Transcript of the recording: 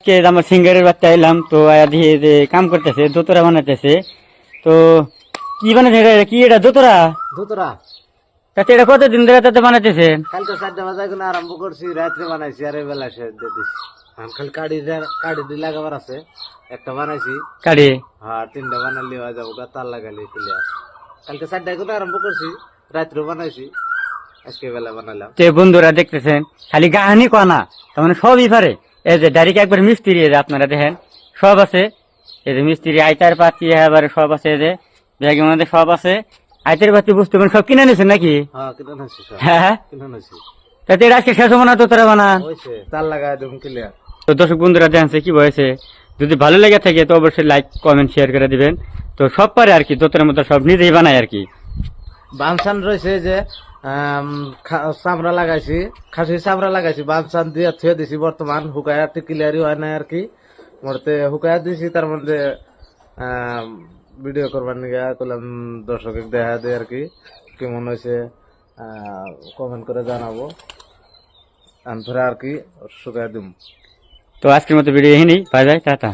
কে আমার সিঙ্গারের বাচ্চা এলাম তো আয়া দিয়ে যে কাম করতেছে দোতরা বানাইতেছে তো কি বানাইছে কি এটা দোতরা দুতরা তাতে এটা কতদিন ধরে তাতে বানাইতেছে কালকে 4টা বাজে কোনো আরম্ভ করছি, রাত্রে বানাইছি আর এই বেলা শেষ দিয়ে দিছি। এখন খালি কাড়ি দিয়ে লাগাবার আছে, একটা বানাইছি। কাড়ি হ্যাঁ 3টা বানালি হয়ে যাবো, তার লাগালি ক্লিয়ার। কালকে 4টায় কোনো আরম্ভ করছি, রাত্রে বানাইছি, আজকে বেলা বানালাম। যে বন্ধুরা দেখতেছেন খালি গাহানি কনা তার মানে সবই পারে। এই যে ডাইরেক্ট একবার মিস্ত্রি এই যে আপনারা দেখেন সব আছে, এই যে মিস্ত্রি আইতার পাতি এবার সব আছে, এই যে ব্যাগের মধ্যে সব আছে। আইতার পাতি বুঝতে পারেন সব কিনে নিয়েছেন নাকি? হ্যাঁ কিনে নিছি সব, হ্যাঁ কিনে নিছি। তাতে এটা আজকে শেষ হবো না দোতরা বানা। হয়েছে, তার লাগাই দেবো ক্লিয়ার। তো দর্শক বন্ধুরা দেখছে কি বয়সে, যদি ভালো লেগে থাকে তো অবশ্যই লাইক কমেন্ট শেয়ার করে দিবেন। তো সব পারে আর কি, দোতরার মতো সব নিজেই বানায় আর কি। বানসান রয়েছে যে চামড়া লাগাইছি, খাসির চামড়া লাগাইছি, বানসান দিয়ে থুয়ে দিছি। বর্তমান হুকায়া ক্লিয়ারই হয় না আর কি, মোটতে হুকায়া দিছি। তার মধ্যে ভিডিও করবার নিয়ে করলাম, দর্শক দেখা দেয় আর কি, কেমন হয়েছে কমেন্ট করে জানাবো। ধরে আর কি শুকায় দিম। তো আজকের মতো ভিডিও এই নেই, বাই বাই, টাটা।